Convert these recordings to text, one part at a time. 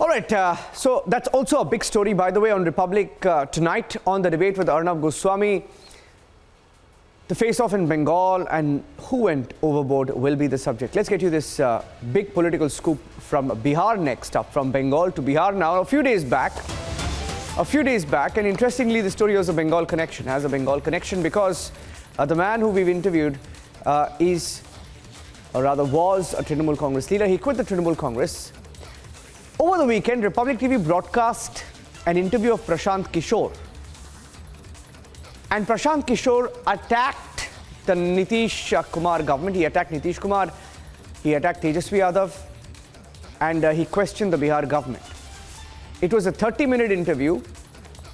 All right, so that's also a big story, by the way, on Republic tonight on the debate with Arnab Goswami. The face-off in Bengal and who went overboard will be the subject. Let's get you this big political scoop from Bihar next up, from Bengal to Bihar now. A few days back, and interestingly, the story has a Bengal connection because the man who we've interviewed was a Trinamool Congress leader. He quit the Trinamool Congress. Over the weekend, Republic TV broadcast an interview of Prashant Kishor. And Prashant Kishor attacked the Nitish Kumar government. He attacked Nitish Kumar, he attacked Tejasvi Yadav, and he questioned the Bihar government. It was a 30-minute interview,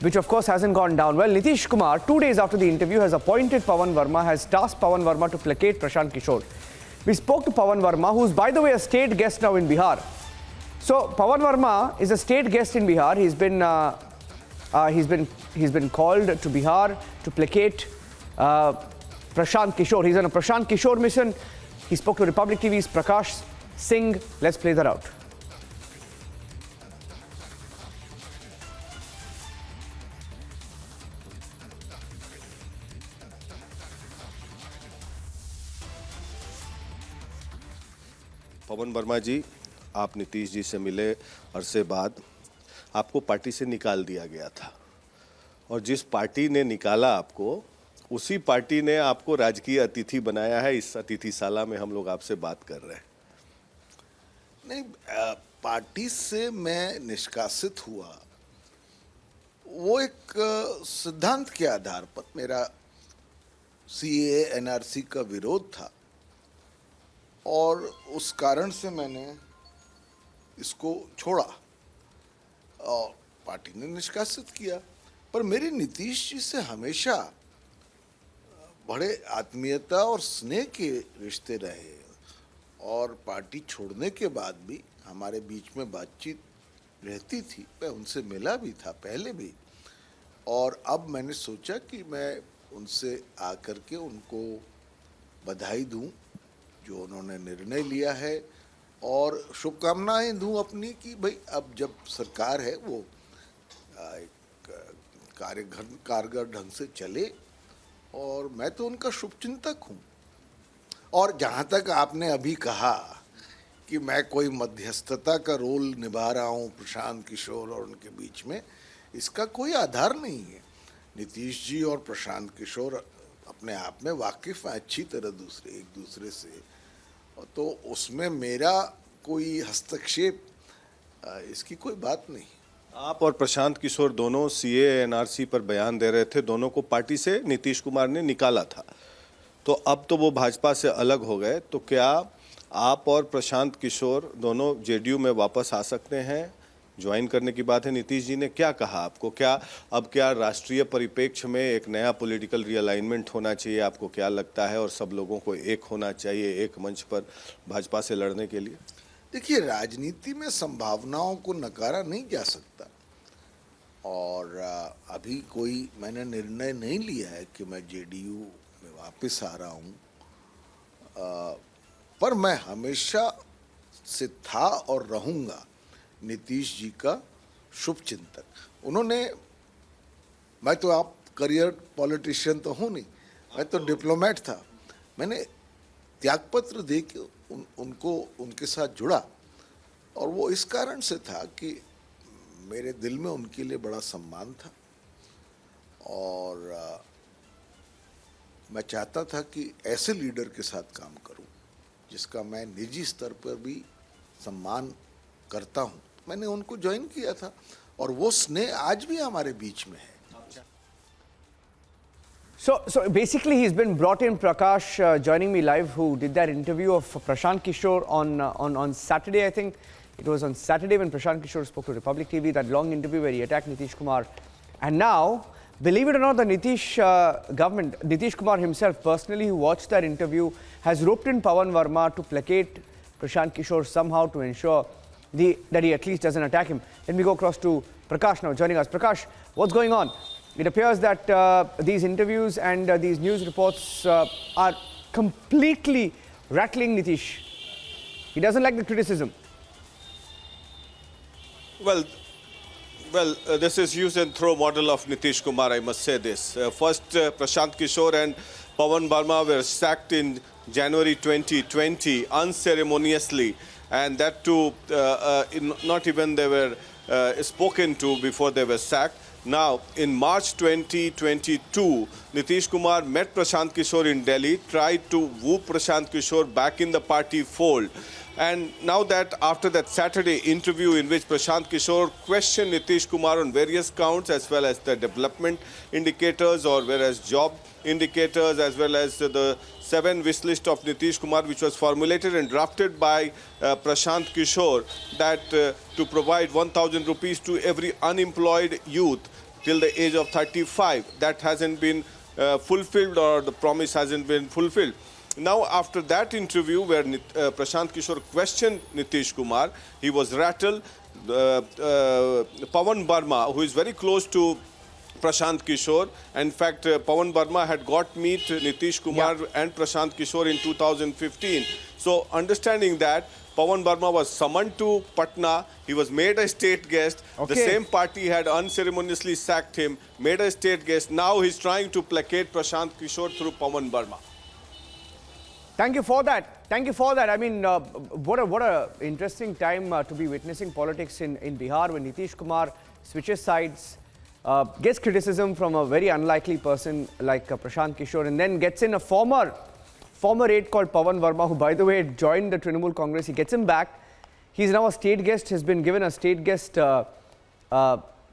which of course hasn't gone down well. Nitish Kumar, 2 days after the interview, has appointed Pavan Varma, has tasked Pavan Varma to placate Prashant Kishor. We spoke to Pavan Varma, who's by the way a state guest now in Bihar. So Pavan Varma is a state guest in Bihar. He's been called to Bihar to placate Prashant Kishor. He's on a Prashant Kishor mission. He spoke to Republic TV's Prakash Singh. Let's play that out. पवन वर्मा जी, आप नीतीश जी से मिले अरसे बाद, आपको party से निकाल दिया गया था और जिस पार्टी ने निकाला आपको, उसी पार्टी ने आपको राजकीय अतिथि बनाया है। इस अतिथिशाला में हम लोग आपसे बात कर रहे हैं। नहीं, पार्टी से मैं निष्कासित हुआ वो एक सिद्धांत के आधार पर। मेरा सीए एनआरसी का विरोध था और उस कारण से मैंने इसको छोड़ा और पार्टी ने निष्कासित किया। पर मेरी नीतीश जी से हमेशा बड़े आत्मीयता और स्नेह के रिश्ते रहे और पार्टी छोड़ने के बाद भी हमारे बीच में बातचीत रहती थी। मैं उनसे मिला भी था पहले भी, और अब मैंने सोचा कि मैं उनसे आकर के उनको बधाई दूं जो उन्होंने निर्णय लिया है और शुभकामनाएं दूं अपनी कि भाई अब जब सरकार है वो एक कारगर ढंग से चले, और मैं तो उनका शुभचिंतक हूं। और जहां तक आपने अभी कहा कि मैं कोई मध्यस्थता का रोल निभा रहा हूं प्रशांत किशोर और उनके बीच में, इसका कोई आधार नहीं है। नीतीश जी और प्रशांत किशोर अपने आप में वाकिफ हैं अच्छी तरह एक दूसरे से, तो उसमें मेरा कोई हस्तक्षेप इसकी कोई बात नहीं। आप और प्रशांत किशोर दोनों सीए एनआरसी पर बयान दे रहे थे। दोनों को पार्टी से नीतीश कुमार ने निकाला था, तो अब तो वो भाजपा से अलग हो गए, तो क्या आप और प्रशांत किशोर दोनों जेडीयू में वापस आ सकते हैं? ज्वाइन करने की बात है। नीतीश जी ने क्या कहा आपको? क्या राष्ट्रीय परिप्रेक्ष्य में एक नया पॉलिटिकल रिअलाइनमेंट होना चाहिए? आपको क्या लगता है? और सब लोगों को एक होना चाहिए एक मंच पर भाजपा से लड़ने के लिए? देखिए, राजनीति में संभावनाओं को नकारा नहीं जा सकता, और अभी कोई मैंने निर्णय नहीं लिया है कि मैं जेडीयू में वापस आ रहा हूँ, पर मैं हमेशा से था और रहूँगा नीतीश जी का शुभचिंतक। उन्होंने, मैं तो आप करियर पॉलिटिशियन तो हूँ नहीं, मैं तो डिप्लोमेट था। मैंने त्यागपत्र दे के उनको उनके साथ जुड़ा, और वो इस कारण से था कि मेरे दिल में उनके लिए बड़ा सम्मान था, और मैं चाहता था कि ऐसे लीडर के साथ काम करूं जिसका मैं निजी स्तर पर भी सम्मान करता हूं। मैंने उनको ज्वाइन किया था और वो स्नेह आज भी हमारे बीच में है। So basically he's been brought in, Prakash, joining me live, who did that interview of Prashant Kishor on Saturday, I think. It was on Saturday when Prashant Kishor spoke to Republic TV, that long interview where he attacked Nitish Kumar. And now, believe it or not, the Nitish government, Nitish Kumar himself personally, who watched that interview, has roped in Pavan Varma to placate Prashant Kishor somehow to ensure that he at least doesn't attack him. Let me go across to Prakash now, joining us. Prakash, what's going on? It appears that these interviews and these news reports are completely rattling Nitish. He doesn't like the criticism. Well, this is use and throw model of Nitish Kumar, I must say this. First, Prashant Kishor and Pavan Varma were sacked in January 2020 unceremoniously, and that too, not even they were spoken to before they were sacked. Now, in March 2022, Nitish Kumar met Prashant Kishor in Delhi, tried to woo Prashant Kishor back in the party fold. And now that after that Saturday interview in which Prashant Kishor questioned Nitish Kumar on various counts as well as the development indicators or whereas job indicators as well as the 7 wish list of Nitish Kumar which was formulated and drafted by Prashant Kishor that to provide 1,000 rupees to every unemployed youth till the age of 35. That hasn't been fulfilled or the promise hasn't been fulfilled. Now, after that interview where Prashant Kishor questioned Nitish Kumar, he was rattled. Pavan Varma, who is very close to Prashant Kishor, in fact, Pavan Varma had got meet Nitish Kumar and Prashant Kishor in 2015. So, understanding that, Pavan Varma was summoned to Patna. He was made a state guest. Okay. The same party had unceremoniously sacked him, made a state guest. Now he's trying to placate Prashant Kishor through Pavan Varma. Thank you for that. Thank you for that. I mean, what a interesting time to be witnessing politics in Bihar when Nitish Kumar switches sides, gets criticism from a very unlikely person like Prashant Kishor, and then gets in a former aide called Pavan Varma, who, by the way, joined the Trinamool Congress. He gets him back. He's now a state guest. Has been given a state guest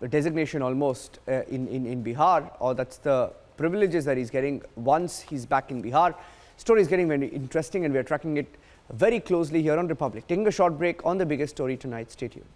designation almost in Bihar, or that's the privileges that he's getting once he's back in Bihar. Story is getting very interesting and we are tracking it very closely here on Republic. Taking a short break on the biggest story tonight. Stay tuned.